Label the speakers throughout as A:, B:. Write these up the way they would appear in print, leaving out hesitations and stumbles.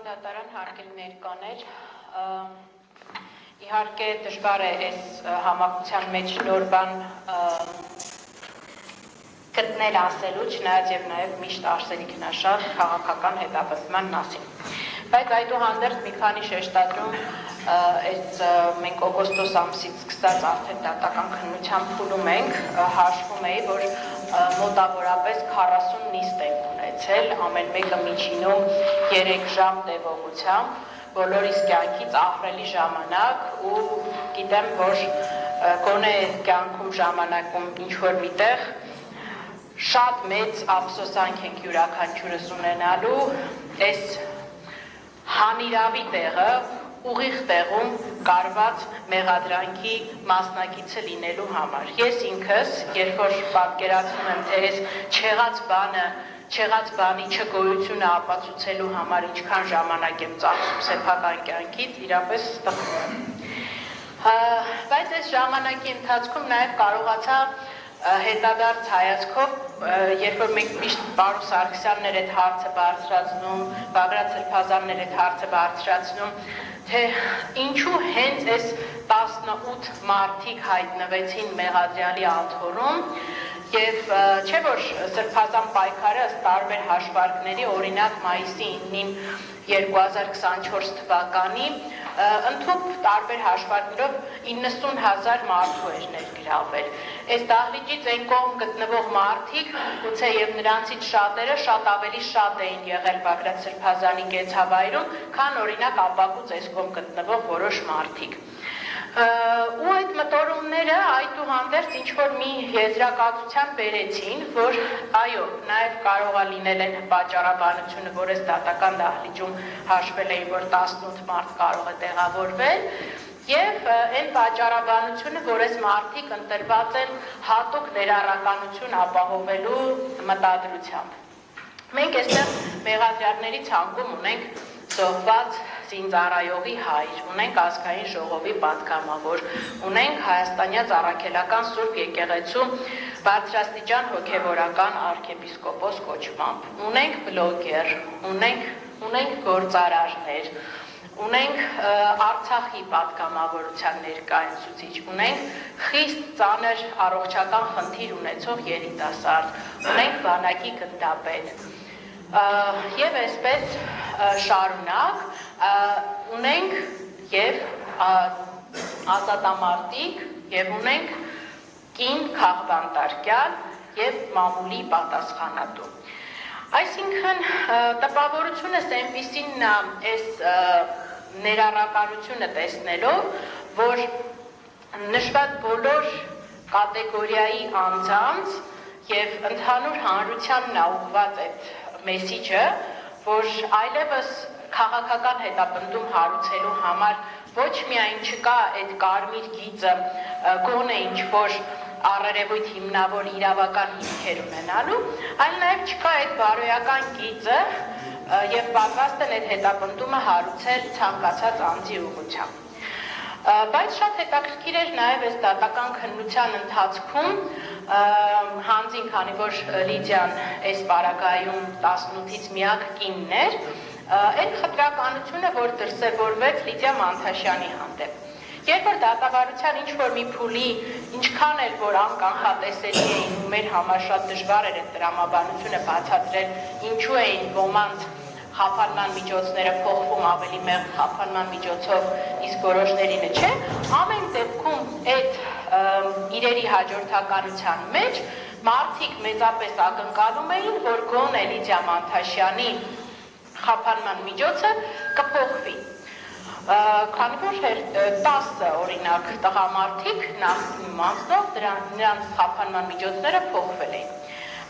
A: դատարան հարգելի ներկաներ, իհարկե դժվար է այս համակցության մեջ նոր բան գտնել ասելու, չնայած եւ նաեւ միշտ արսենիքնաշար քաղաքական հետապնդման մասին։ Բայց այդուհանդերձ մի քանի շեշտադրում այս մենք օգոստոս ամսից սկսած արդեն դատական քննության փուլում ենք, հաշվում էի, որ մոտավորապես 40 նիստ ենք ունեցել, ամեն մեկը միջինում 3 ժամ տևողությամբ, բոլորիս կյանքից ահռելի ժամանակ ու գիտեմ, որ գոնե կյանքում ժամանակում ինչ-որ միտեղ շատ մեծ ափսոսանք ենք յուրաքանչյուրս ունենալու այս հանիրավի տեղը ուղիղ տեղում կարված մեղադրանքի մասնակիցը լինելու համար։ Ես ինքս, երբ որ պատկերացնում եմ, թե այս չեղած բանի չգոյությունը ապացուցելու համար ինչքան ժամանակ եմ ծախսում սեփական կյանքից, իրապես տխրում եմ։ Բայց այս ժամանակի ընթացքում նաև կարողացա հետադարձ հայացքով, երբ որ մենք միշտ Պարուս Սարգսյանն այդ հարցը բարձրացնում, Բագրատ Սրբազանն այդ հարցը բարձրացնում, թե ինչու հենց այս 18 մարդիկ հայտնվեցին մեղադրյալի աթոռում եւ չէ որ Սրբազան պայքարը ըստ տարբեր հաշվարկների, օրինակ մայիսի 9-ին 2024 թվականի ընդհանուր տարբեր հաշվարկներով 90,000 մարդու էր ներգրավել։ Այս դահլիճից այն կողմ գտնվող մարդիկ, գուցե եւ նրանցից շատերը շատ ավելի շատ էին եղել Բագրատ Սրբազանի կեցավայրում, քան օրինակ ապակուց այս կողմ գտնվող որոշ մարդիկ։ Ու այդ մտորումները այդուհանդերձ ինչ-որ մի եզրակացության բերեցին, որ այո, նաև կարող է լինել այն պատճառաբանությունը, որ այս դատական դահլիճում հաշվել էին, որ 18 մարդ կարող է տեղավորվել, եւ այն պատճառաբանությունը, որ այս մարդիկ ընտրված են հատուկ ներառականություն ապահովելու մտադրությամբ։ Մենք այստեղ մեղադրյալների ցանկում ունենք զոհված զինծառայողի հայր, ունենք ազգային ժողովի պատգամավոր, ունենք Հայաստանյաց առաքելական Սուրբ եկեղեցու բարձրաստիճան հոգևորական arczepiskopos կոչմամբ, ունենք բլոգեր, ունենք գործարարներ, ունենք Արցախի պատգամավորության ներկայացուցիչ, ունենք խիստ ծանր առողջական խնդիր ունեցող երիտասարդ, ունենք բանակի գնդապետ, եւ այսպես շարունակ ունենք եւ ազատամարտիկ եւ ունենք կին քաղբանտարկյալ եւ մամուլի պատասխանատու։ Այսինքն տպավորությունս այնպիսին այս ներառականությունը տեսնելով, որ նշված բոլոր կատեգորիայի անձանց եւ ընդհանուր հանրությանն ուղղված այդ մեսիջը, որ այլևս քաղաքական հետապնդում հարուցելու համար ոչ միայն չկա այդ կարմիր գիծը գոնե ինչ-որ առերևույթ հիմնավոր իրավական հիմքեր ունենալու, այլ նաև չկա այդ բարոյական գիծը եւ պատրաստ են այդ հետապնդումը հարուցել ցանկացած անձի ուղղությամբ։ Բայց շատ հետաքրքիր էր նաև այս դատական քննության ընթացքում հանձին, քանի որ Լիդիան այս պարագայում 18-ից միակ կինն էր, այդ խտրականությունը, որ դրսևորվեց Լիդիա Մանթաշյանի հանդեպ։ Երբ որ դատավարության ինչ-որ մի փուլի, ինչքան էլ որ անկանխատեսելի էին ու մեր համար շատ դժվար էր այդ տրամաբանությունը բացատրել, ինչու էին ոմանց խափանման միջոցները փոխվում ավելի մեղմ խափանման միջոցով, իսկ որոշներինը չէ, ամեն դեպքում այդ իրերի հաջորդականության մեջ մարդիկ մեծապես ակնկալում էին, որ գոնե Լիդիա Մանթաշյանի խափանման միջոցը կփոխվի։ Քանի որ 10 օրինակ տղամարդիկ նախ իմաստով նրանց խափանման միջոցները փոխվել էին։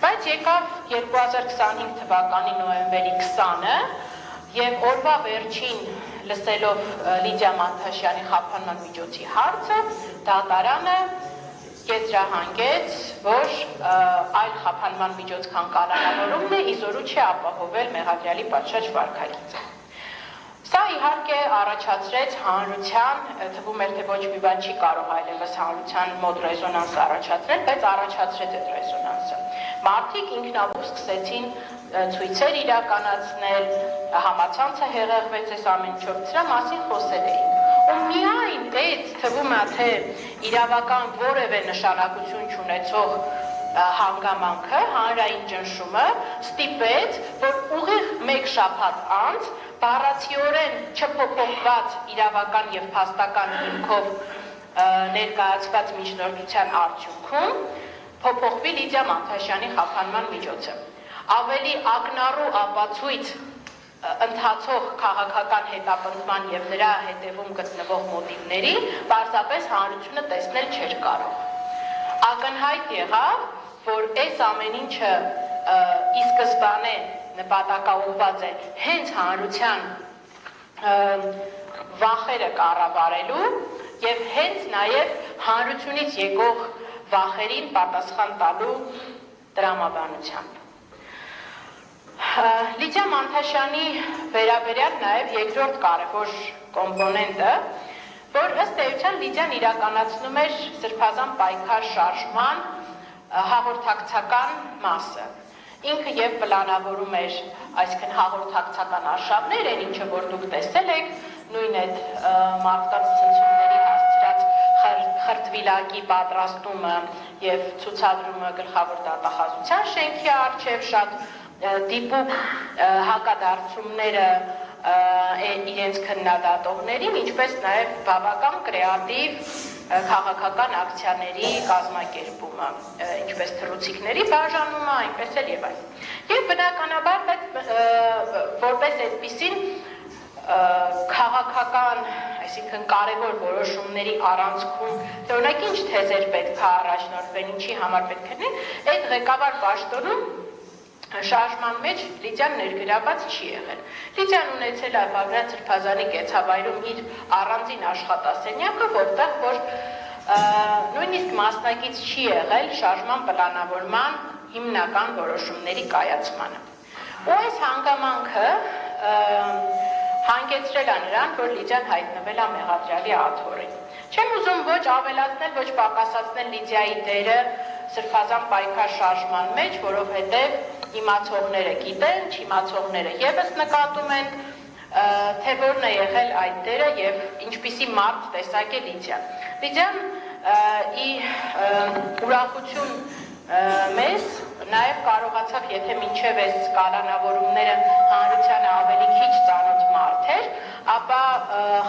A: Բայց եկավ 2025 թվականի նոյեմբերի 20-ը եւ օրվա վերջին լսելով Լիդիա Մանթաշյանի խափանման միջոցի հարցը, դատարանը եզրահանգեց, որ այլ խափանման միջոց քան կալանավորումն է, իզորու չի ապահովել մեղադրյալի պատշաճ վարքագիծը։ Սա իհարկե առաջացրեց հանրության, թվում էր, թե ոչ մի բան չի կարող այլևս հանրության մոտ ռեզոնանս առաջացնել, բայց առաջացրեց այդ ռեզոնանսը։ Մարդիկ ինքնաբուխ սկսեցին ցույցեր իրականացնել, համացանցը հեղեղվեց այս ամեն ինչով, դրա մասին խոսել էինք։ Ու միայն այդ թվում է, թե իրավական որևէ նշանակություն չունեցող հանգամանքը, հանրային ճնշումը ստիպեց, որ ուղիղ մեկ շաբաթ անց բառացիորեն չփոփոխված իրավական եւ փաստական հիմքով ներկայացված միջնորդության արդյունքում փոփոխվի Լիդիա Մանթաշյանի խափանման միջոցը։ Ավելի ակնառու ապացույց ընթացող քաղաքական հետապնդման եւ նրա հետևում գտնվող մոտիվների պարզապես հանրությունը տեսնել չէր կարող։ Ակնհայտ եղավ, որ այս ամեն ինչը ի սկզբանե նպատակաուղղված է հենց հանրության վախերը կառավարելու եւ հենց նաեւ հանրությունից եկող վախերին պատասխան տալու տրամաբանությամբ։ Լիդիա Մանթաշյանի վերաբերյալ նաև երկրորդ կարևոր կոմպոնենտը, որ ըստ էության Լիդիան իրականացնում էր սրբազան պայքար շարժման հաղորդակցական մասը։ Ինքը եւ պլանավորում էր, այսինքն հաղորդակցական արշավներ, այն ինչը որ դուք տեսել եք, նույն այդ մարդկանց ցնցումների հասցրած խրտվիլակի պատրաստումը եւ ցուցադրումը գլխավոր դատախազության շենքի առջեւ շատ դիպուկ հակադարձումները իրենց քննադատողներին, ինչպես նաև բավական կրեատիվ քաղաքական ակցիաների կազմակերպումը, ինչպես թռուցիկների բաժանումը, այնպես էլ եւ այլն։ Եվ բնականաբար որպես այդպիսին քաղաքական, այսինքն կարևոր որոշումների առանցքում, թե օրինակ ինչ թեզեր պետք է առաջնորդվեն, ինչի համար պետք է լինեն, այդ ղեկավար պաշտոնում շարժման մեջ Լիդիան ներգրաված չի եղել։ Լիդիան ունեցել է Բաղդադ սրբազանի կեցավայրում իր առանձին աշխատասենյակը, որտեղ որ նույնիսկ մասնակից չի եղել շարժման պլանավորման հիմնական որոշումների կայացմանը։ Ու այս հանգամանքը հանգեցրել է նրան, որ Լիդիան հայտնվել է մեղադրյալի աթոռին։ Չեմ ուզում ոչ ավելացնել, ոչ պակասացնել Լիդիայի դերը սրբազան պայքար շարժման մեջ, որովհետև իմացողները գիտեն, չիմացողները եւս նկատում են, թե որն է եղել այդ դերը եւ ինչպիսի մարդ տեսակ է Լիդիան։ Լիդիան ի ուրախություն մեզ նաեւ կարողացավ, եթե մինչեւ այս կալանավորումները հանրությանը ավելի քիչ ծանոթ մարդ էր, ապա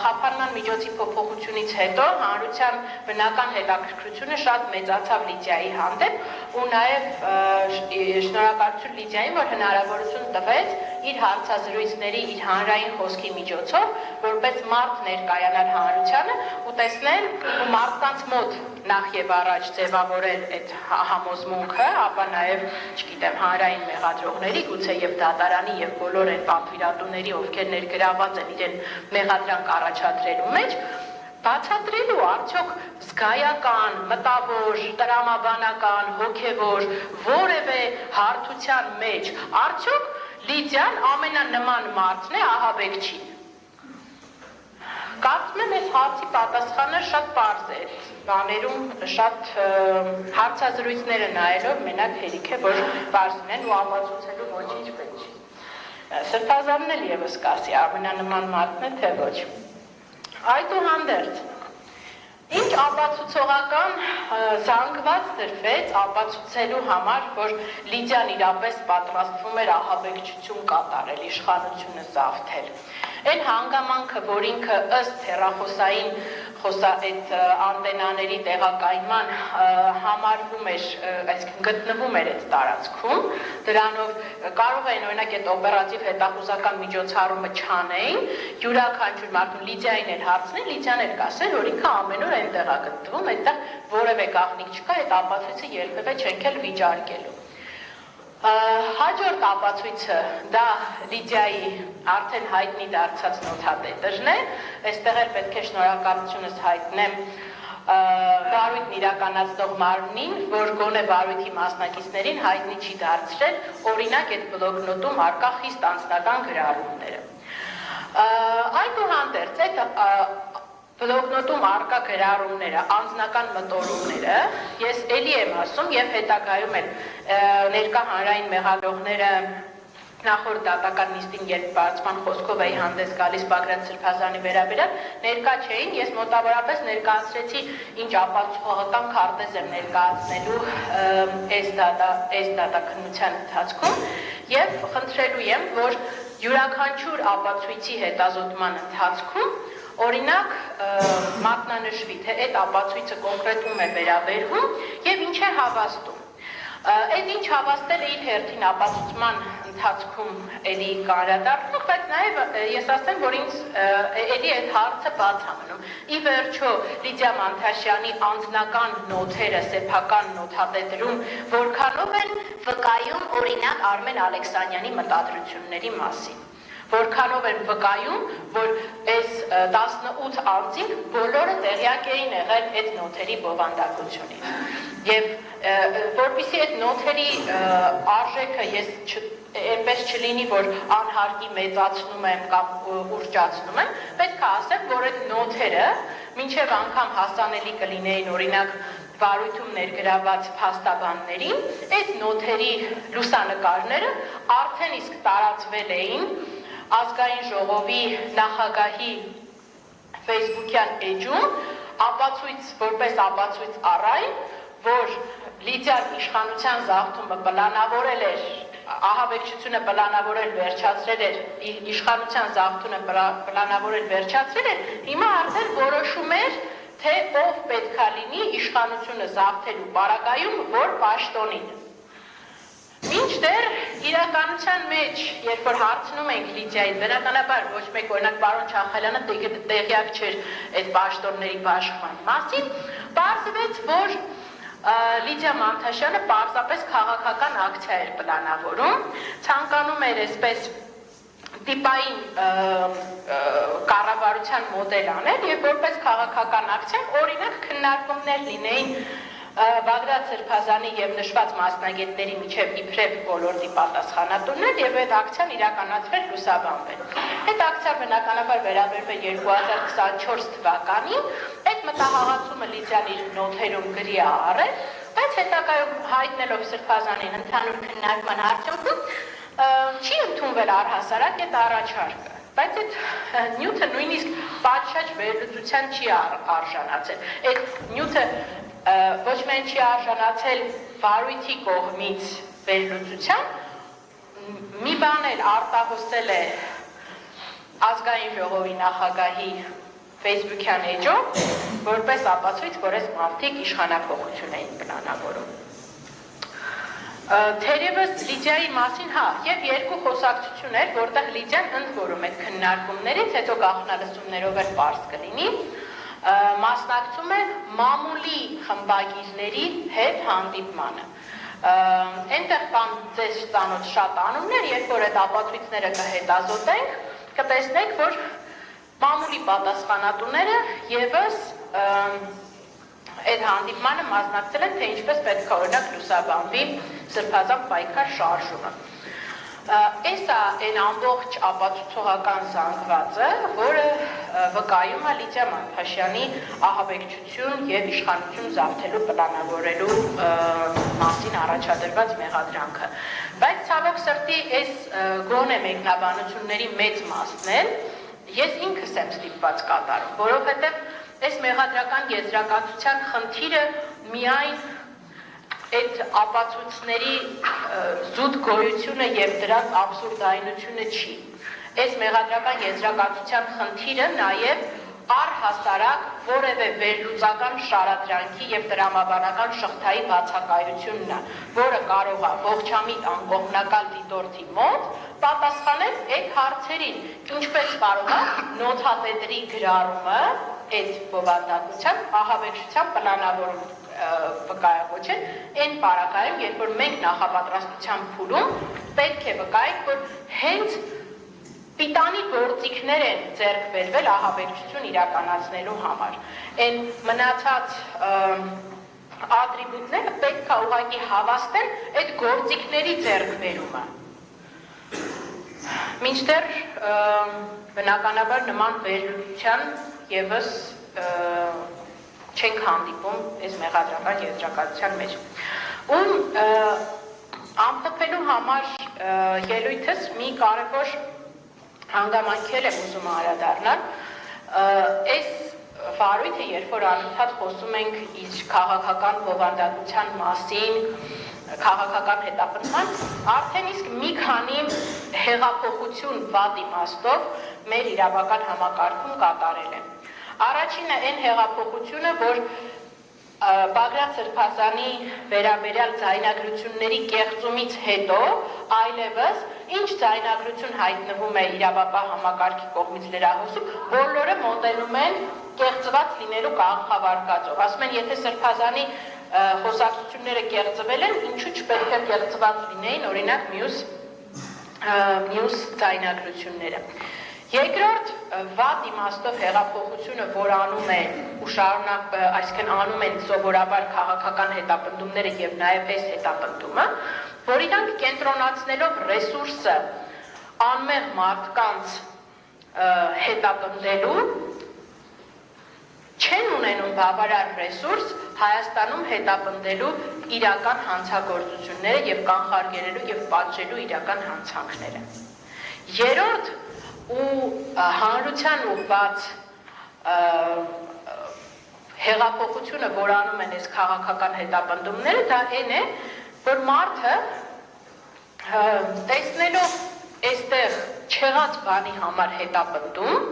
A: խափանման միջոցի փոփոխությունից հետո հանրության բնական հետաքրքրությունը շատ մեծացավ Լիդիայի հանդեպ ու նաև շնորհակալություն Լիդիային, որ հնարավորություն տվեց իր հարցազրույցների, իր հանրային խոսքի միջոցով, որպես մարդ ներկայանալ հանրությանը ու տեսնել ու մարդկանց մոտ նախ եւ առաջ ձևավորել այդ համոզմունքը, ապա նաև, չգիտեմ, հանրային մեղադրողների, գուցե եւ դատարանի եւ բոլոր այդ պատվիրատուների, ովքեր ներգրաված են իրեն մեղադրանք առաջադրելու մեջ, բացատրելու արդյոք զգայական, մտավոր, տրամաբանական, հոգևոր, որևէ հարթության մեջ, արդյոք Լիդիան ամենանման մարդն է ահաբեկչին։ Կարծում եմ այս հարցի պատասխանը շատ պարզ է, բաներում շատ հարցազրույցները նայելով մենակ հերիք է, որ պարզ լինեն ու ապացուցելու ոչինչ պետք չի։ Սրբազանն էլ եւս կասի ամենանման մարդն է, թե ոչ։ Այդուհանդերձ, ինչ ապացուցողական զանգված դրվեց ապացուցելու համար, որ Լիդիան իրապես պատրաստվում էր ահաբեկչություն կատարել, իշխանությունը զավթել։ Այն հանգամանքը, որ ինքը ըստ հեռախոսային այդ անտենաների տեղակայման համարվում էր, այսինքն գտնվում էր այդ տարածքում, դրանով կարող էին օրինակ այդ օպերատիվ հետախուզական միջոցառումը չանեին, յուրաքանչյուր մարդուն Լիդիային էր հարցնել, Լիդիան էր կասել, որ ինքը ամեն օր այնտեղ է գտնվում, այդտեղ որևէ գաղտնիք չկա, այդ ապացույցը երբևէ չենք էլ վիճարկելու։ Հաջորդ ապացույցը դա Լիդիայի արդեն հայտնի դարձած նոթատետրն է, այստեղ էլ պետք է շնորհակալությունս հայտնեմ վարույթն իրականացնող մարմնին, որ գոնե վարույթի մասնակիցներին հայտնի չի դարձրել օրինակ այդ բլոկնոտում առկա խիստ անձնական գրառումները։ Այդուհանդերձ այդ բլոկնոտում առկա գրառումները, անձնական մտորումները, ես էլի եմ ասում եւ հետագայում էլ ներկա հանրային մեղադրողները նախորդ դատական նիստին, երբ բարձման խոսքով էի հանդես գալիս Բագրատ Սրբազանի վերաբերյալ, ներկա չէին, ես մոտավորապես ներկայացրեցի ինչ ապացուցողական քարտեզ եմ ներկայացնելու այս դատաքննության ընթացքում եւ խնդրելու եմ, որ յուրաքանչյուր ապացույցի հետազոտման ընթացքում օրինակ մատնանշվի, թե այդ ապացույցը կոնկրետում է վերաբերվում եւ ինչ է հավաստում։ Այդ ինչ հավաստել է իր հերթին ապացուցման ընթացքում էլի կարադառնանք, բայց նաև ես ասեմ, որ ինձ էլի այդ հարցը բաց է մնում։ Ի վերջո Լիդիա Մանթաշյանի անձնական նոթերը, սեփական նոթատետրում որքանով են վկայում օրինակ Արմեն Ալեքսանյանի մտադրությունների մասին։ Որքանով են վկայում, որ այս 18 անձինք բոլորը տեղյակ էին եղել այդ նոթերի բովանդակությունից։ Եվ որպեսզի այդ նոթերի արժեքը ես այնպես չլինի, որ անհարկի մեծացնում եմ կամ ուռճացնում եմ, պետք է ասեմ, որ այդ նոթերը մինչև անգամ հասանելի կլինեին օրինակ վարույթում ներգրաված փաստաբաններին, այդ նոթերի լուսանկարները արդեն իսկ տարածվել էին Ազգային ժողովի նախագահի Facebook-յան էջում որպես ապացույց առայն, որ Լիդիան իշխանության զավթումը պլանավորել էր, ահաբեկչությունը պլանավորել վերջացրել էր, իշխանության զավթումը պլանավորել վերջացրել էր, հիմա արդեն որոշում էր, թե ով պետք է լինի իշխանությունը զավթելու պարագայում, որ պաշտոնին։ Մինչդեռ իրականության մեջ, երբ որ հարցնում ենք Լիդիային, բնականաբար ոչ մեկ օրինակ պարոն Չախալյանը տեղյակ չէր այդ պաշտոնների բաշխման մասին, պարզվեց, որ Լիդիա Մանթաշյանը պարզապես քաղաքական ակցիա էր պլանավորում, ցանկանում էր այսպես տիպային կառավարության մոդել անել եւ որպես քաղաքական ակցիա օրինակ քննարկումներ լինեին Բագրատ Սրբազանի եւ նշված մասնագետների միջև իբրև ոլորտի պատասխանատուներ եւ այդ ակցիան իրականացվել լուսաբանվել։ Այդ ակցիան բնականաբար վերաբերվել 2024 թվականին, այդ մտահաղացումը Լիդիան իր նոթերում գրի է առել, բայց հետագայում հայտնելով Սրբազանին ընդհանուր քննարկման արդյունքում չի ընդունվել առհասարակ այդ առաջարկը։ Բայց այդ նյութը նույնիսկ պատշաճ վերլուծության չի արժանացել։ Այդ նյութը ոչ միայն չի արժանացել վարույթի կողմից վերլուծության, մի բան էլ արտահոսել է Ազգային ժողովի նախագահի Facebook-յան էջով, որպես ապացույց, որ այս մարդիկ իշխանափոխություն էին պլանավորում։ Թերևս Լիդիայի մասին, եւ երկու խոսակցություն էր, որտեղ Լիդիան ընդ որում այդ քննարկումներից, հետո գաղտնալսումներով էլ պարզ կլինի, մասնակցում է մամուլի խմբագիրների հետ հանդիպմանը։ Այնտեղ կան ձեզ ծանոթ շատ անուններ, երբ որ այդ ապացույցները կհետազոտենք, կտեսնենք, որ մամուլի պատասխանատուները եւս այդ հանդիպմանը մասնակցել են, թե ինչպես պետք է օրինակ լուսաբանվի Սրբազան պայքար շարժումը։ Այս է այն ամբողջ ապացուցողական զանգվածը, որը վկայում է Լիդիա Մանթաշյանի ահաբեկչություն եւ իշխանություն զավթելու պլանավորելու մասին առաջադրված մեղադրանքը։ Բայց ցավոք սրտի այս գոնե մեկնաբանությունների մեծ մասն էլ ես ինքս եմ ստիպված կատարում, որովհետեւ այս մեղադրական եզրակացության խնդիրը միայն այդ ապացույցների զուտ գոյությունը եւ դրանց աբսուրդայնությունը չի։ Այս մեղադրական եզրակացության խնդիրը նաեւ առհասարակ որևէ վերլուծական շարադրանքի եւ տրամաբանական շղթայի բացակայությունն է, որը կարող է ողջամիտ անկողմնակալ դիտորդի մոտ պատասխանել այդ հարցերին, ինչպես կարող է նոթատետրի գրառումը այդ բովանդակության ահաբեկչության պլանավորում վկայակոչել, այն պարագայում, երբ որ մենք նախապատրաստության փուլում պետք է վկայենք, որ հենց պիտանի գործիքներ են ձեռք բերվել ահաբեկչություն իրականացնելու համար։ Այն մնացած ատրիբուտները պետք է ուղղակի հավաստեն այդ գործիքների ձեռքբերումը։ Մինչդեռ բնականաբար նման վերլուծության եւս չենք հանդիպում այս մեղադրական եզրակացության մեջ։ Ում ամփոփելու համար ելույթս մի կարևոր հանգամանքել եմ ուզում անդրադառնալ։ Այս վարույթը, երբ որ անընդհատ խոսում ենք իր քաղաքական բովանդակության մասին, քաղաքական հետապնդման, արդեն իսկ մի քանի հեղափոխություն վատ իմաստով մեր իրավական համակարգում կատարել են։ Առաջինը այն հեղափոխությունը, որ Բագրատ Սրբազանի վերաբերյալ ձայնագրությունների կեղծումից հետո այլևս ինչ ձայնագրություն հայտնվում է իրավապահ համակարգի կողմից լրահոսում, բոլորը մոտենում են կեղծված լինելու կանխավարկածով։ Ասում են, եթե Սրբազանի խոսակցությունները կեղծվել են, ինչու չպետք է կեղծված լինեին, օրինակ մյուս ձայնագրությունները։ Երկրորդ վատ իմաստով հեղափոխությունը, որ անում է ու շարունակ, այսինքն անում են սովորաբար քաղաքական հետապնդումները եւ նաեւ այս հետապնդումը, որ իրանք կենտրոնացնելով ռեսուրսը անմեղ մարդկանց հետապնդելու չեն ունենում բավարար ռեսուրս Հայաստանում հետապնդելու իրական հանցագործությունները եւ կանխարգելելու եւ պատժելու իրական հանցանքները։ Երրորդ ու հանրության ուղղված հեղափոխությունը, որ անում են այս քաղաքական հետապնդումները, դա այն է, որ մարդը տեսնելով այստեղ չեղած բանի համար հետապնդում,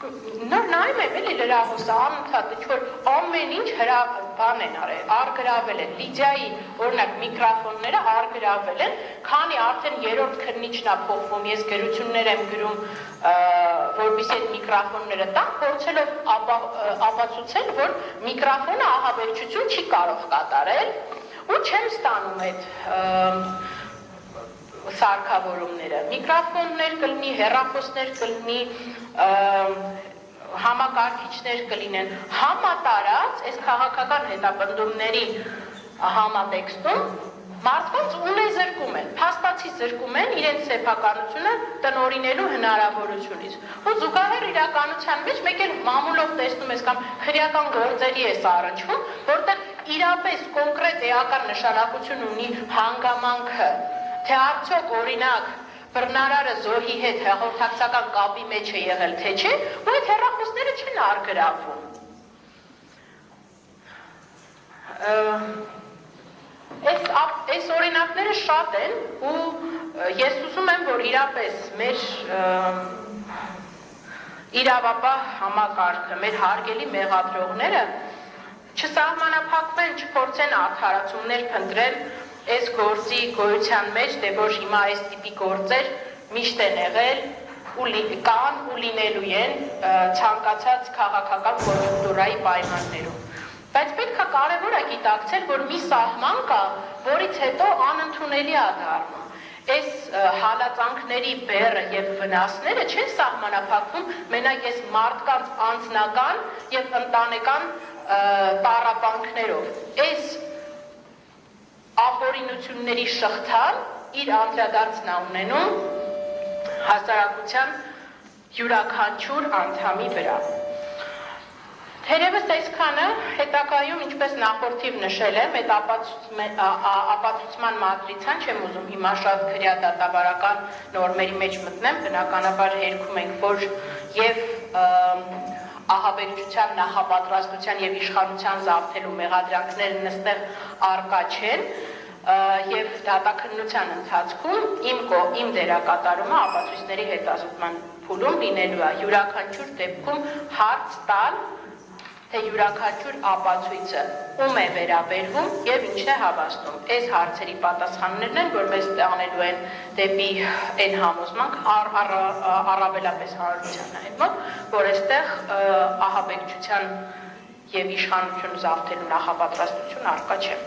A: նոր նայում եմ էլի լրահոսը անընդհատ, ինչ-որ ամեն ինչ բան են արել, արգրավել են, Լիդիայի, օրինակ, միկրոֆոնները արգրավել են, քանի արդեն երրորդ քննիչն է փոխվում, ես գրություններ եմ գրում, որպեսզի այդ միկրոֆոնները տան, փորձելով ապացուցել, որ միկրոֆոնը ահաբեկչություն չի կարող կատարել, ու չեմ ստանում այդ սարքավորումները, միկրոֆոններ կլինի, հեռախոսներ կլինի, համակարգիչներ կլինեն, համատարած այս քաղաքական հետապնդումների համատեքստում մարդկանց ունեզրկում են, փաստացի զրկում են իրենց սեփականությունը տնօրինելու հնարավորությունից։ Ու զուգահեռ իրականության մեջ մեկ էլ մամուլով տեսնում ես կամ քրեական գործերի ես առնչվում, որտեղ իրապես կոնկրետ էական նշանակություն ունի հանգամանքը, թե արդյոք օրինակ բռնարարը զոհի հետ հաղորդակցական կապի մեջ է եղել, թե չէ, ու այդ հեռախոսները չեն արգրավում։ Այս օրինակները շատ են ու ես ուզում եմ, որ իրապես մեր իրավապահ համակարգը, մեր հարգելի մեղադրողները չսահմանափակվեն, չփորձեն արդարացումներ փնտրել այս գործի գոյության մեջ, դե որ հիմա այս տիպի գործեր միշտ են եղել ու կան ու լինելու են ցանկացած քաղաքական կոնյունկտուրայի պայմաններում։ Բայց պետք է կարևոր է գիտակցել, որ մի սահման կա, որից հետո անընդունելի է դառնում։ Այս հալածանքների բեռը եւ վնասները չեն սահմանափակվում մենակ այս մարդկանց անձնական եւ ընտանեկան տառապանքներով։ Այս ապօրինությունների շղթան իր անդրադարձն է ունենում հասարակության յուրաքանչյուր անդամի վրա։ Թերևս այսքանը հետագայում, ինչպես նախորդիվ նշել եմ, այդ ապացուցման մատրիցան չեմ ուզում հիմա շատ քրեադատավարական նորմերի մեջ մտնեմ, բնականաբար հերքում ենք, որ եւ ահաբեկչության նախապատրաստության եւ իշխանության զավթելու մեղադրանքները նստեղ արկա չեն եւ դատաքննության ընթացքում իմ դերակատարումը ապացույցների հետազոտման փուլում լինելու է յուրաքանչյուր դեպքում հարց տալ, թե յուրաքանչյուր ապացույցը ում է վերաբերվում եւ ինչն է հավաստում։ Այս հարցերի պատասխաններն են, որ մեզ տանելու են դեպի այն համոզմանք առավելապես հանրության այդ մոտ, որ այստեղ ահաբեկչության եւ իշխանություն զավթելու նախապատրաստություն արկա չէ։